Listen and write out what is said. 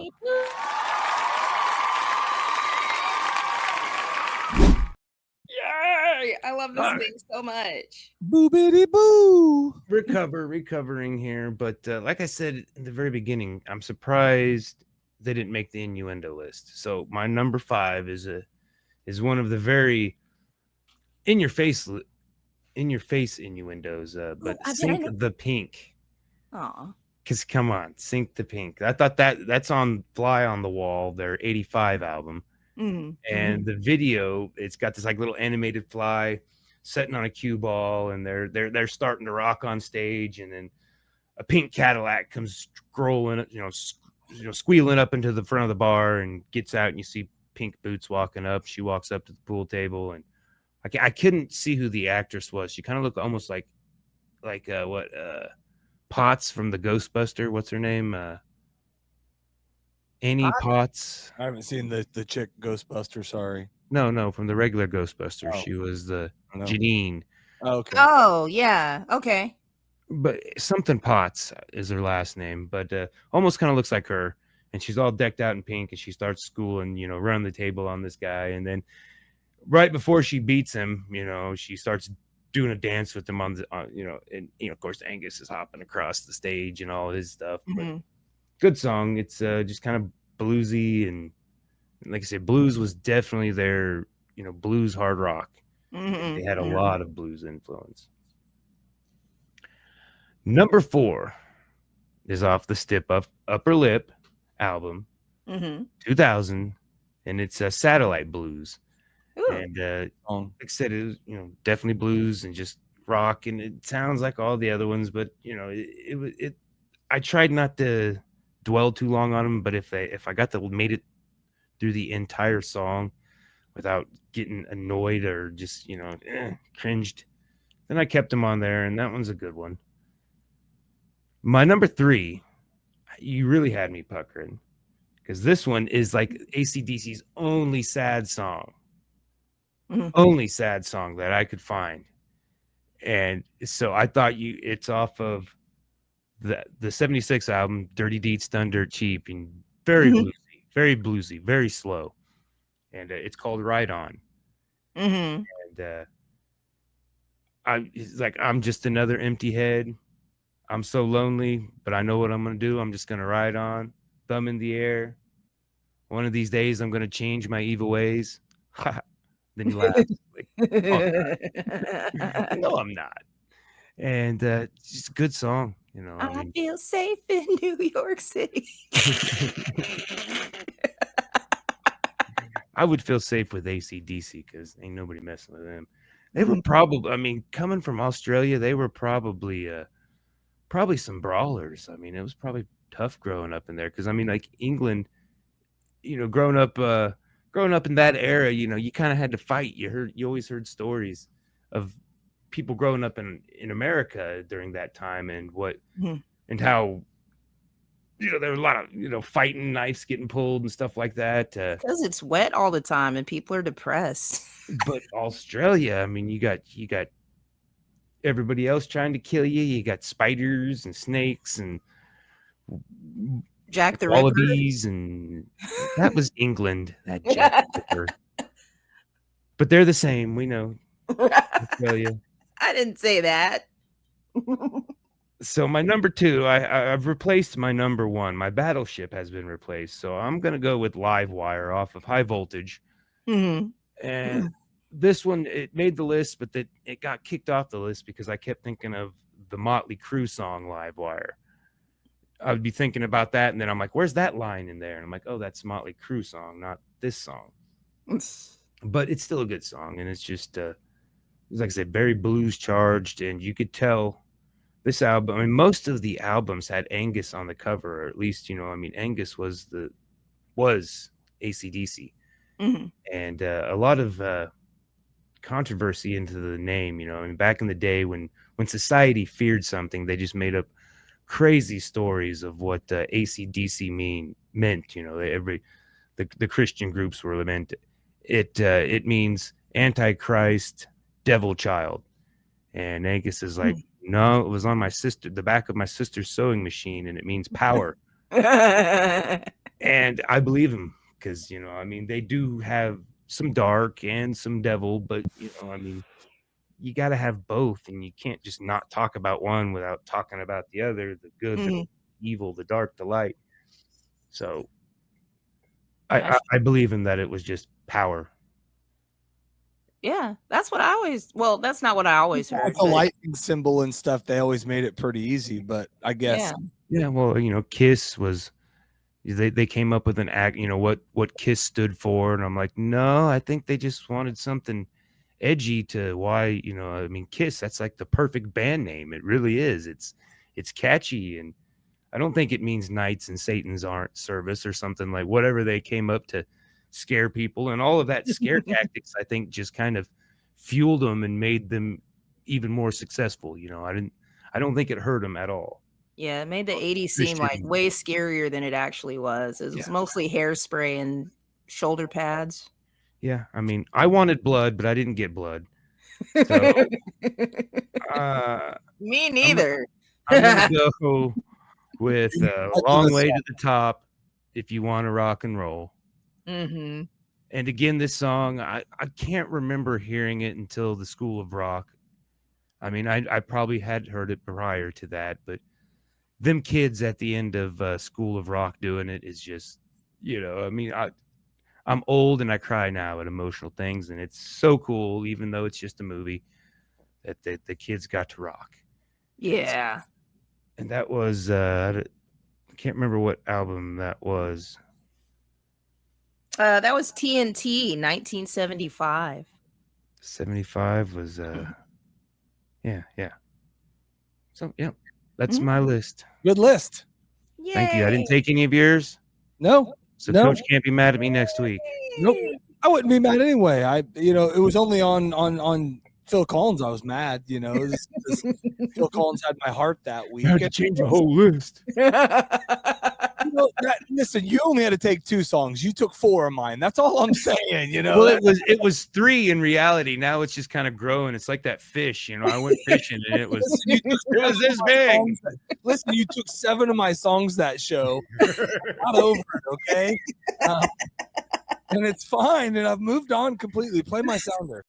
Yay! I love this thing so much. Boo bitty boo. Recovering here, but like I said in the very beginning, I'm surprised they didn't make the innuendo list. So my number 5 is one of the very in your face innuendos. But Sink the Pink. Aw. Because come on, Sink the Pink. I thought that's on Fly on the Wall, their 85 album. And the video, it's got this like little animated fly sitting on a cue ball, and they're starting to rock on stage, and then a pink Cadillac comes scrolling, squealing up into the front of the bar and gets out, and you see Pink Boots walking up. She walks up to the pool table, and I couldn't see who the actress was. She kind of looked almost like Potts from the Ghostbuster. What's her name? Annie Potts. I haven't seen the chick Ghostbuster. Sorry. No, from the regular Ghostbuster. Oh. She was the Janine. Oh, okay. Oh, yeah. Okay. But something Potts is her last name, but almost kind of looks like her. And she's all decked out in pink, and she starts schooling, running the table on this guy. And then right before she beats him, she starts doing a dance with him on and of course Angus is hopping across the stage and all his stuff. But good song. It's just kind of bluesy, and like I said, blues was definitely their blues hard rock. They had a lot of blues influence. Number 4 is off the Stip Upper Lip album, 2000, and it's Satellite Blues. Ooh. And like I said, it was definitely blues and just rock, and it sounds like all the other ones, but it I tried not to dwell too long on them, but if I made it through the entire song without getting annoyed or just cringed, then I kept them on there, and that one's a good one. My number 3, you really had me puckering, because this one is like AC/DC's only sad song. Only sad song that I could find. And so I thought it's off of the 76 album, Dirty Deeds Done Dirt Cheap, and very bluesy, very slow. And it's called Ride On. And it's like, I'm just another empty head. I'm so lonely, but I know what I'm going to do. I'm just going to ride on, thumb in the air. One of these days, I'm going to change my evil ways. Then you laugh. Like, no, I'm not. And it's just a good song. I feel safe in New York City. I would feel safe with AC/DC because ain't nobody messing with them. They were probably, coming from Australia, they were probably some brawlers. It was probably tough growing up in there because like England, growing up in that era, you kind of had to fight. You always heard stories of people growing up in America during that time, and and how there were a lot of fighting, knives getting pulled and stuff like that. Because it's wet all the time and people are depressed. But Australia, you got everybody else trying to kill you. You got spiders and snakes and Jack the wallabies, and that was England. That Jack the Ripper. But they're the same. We know. Australia. I didn't say that. So my number 2, I've replaced my number 1. My Battleship has been replaced. So I'm going to go with Live Wire off of High Voltage. And this one, it made the list, but it got kicked off the list because I kept thinking of the Motley Crue song Live Wire. I would be thinking about that, and then I'm like, where's that line in there? And I'm like, oh, that's Motley Crue song, not this song. But it's still a good song, and it's just, like I said, very blues charged, and you could tell this album, most of the albums had Angus on the cover, or at least, Angus was AC/DC. And a lot of controversy into the name, back in the day when society feared something, they just made up crazy stories of what AC/DC meant. The Christian groups were lamented. It means Antichrist, devil child. And Angus is like, no, it was on the back of my sister's sewing machine, and it means power. And I believe him because, you know, I mean, they do have some dark and some devil, but, you know, I mean, you got to have both, and you can't just not talk about one without talking about the other, the good, the Mhm. evil, the dark, the light. So That's I believe him that it was just power. Yeah, that's what I always well, that's not what I always With heard, the but lightning symbol and stuff, they always made it pretty easy. But I guess yeah. Yeah, well, you know, Kiss was they came up with an act, you know, what Kiss stood for, and I'm like, no, I think they just wanted something edgy to why, you know, I mean, Kiss, that's like the perfect band name. It really is. It's catchy, and I don't think it means knights and Satan's aren't service or something, like whatever they came up to scare people, and all of that scare tactics, I think, just kind of fueled them and made them even more successful. You know, I don't think it hurt them at all. Yeah, it made the '80s seem like Christian, way scarier than it actually was. It was yeah, mostly hairspray and shoulder pads. yeah. I mean, I wanted blood, but I didn't get blood. So uh, Me I'm neither. I'm gonna go with much of a "Long Way song. to the Top" if you want to rock and roll. Mhm. And again, this song, I can't remember hearing it until the School of Rock. I mean, I probably had heard it prior to that, but them kids at the end of School of Rock doing it is just, you know, I mean, I'm old and I cry now at emotional things, and it's so cool, even though it's just a movie, that the kids got to rock. Yeah. And that was, I can't remember what album that was. That was TNT, 1975. 75 was, yeah. So, yeah, that's Mhm. my list. Good list. Thank you. I didn't Yay! take any of yours, No, so no, Coach can't be mad at me next week. nope. I wouldn't be mad anyway. It was only on Phil Collins I was mad. Phil Collins had my heart that week. I had to change the whole list. Listen, you only had to take 2 songs. You took 4 of mine. That's all I'm saying. Well, it was 3 in reality. Now it's just kind of growing. It's like that fish, you know. I went fishing and it was this big. Listen, you took 7 of my songs that show. Not over it, okay? And it's fine. And I've moved on completely. Play my sounder.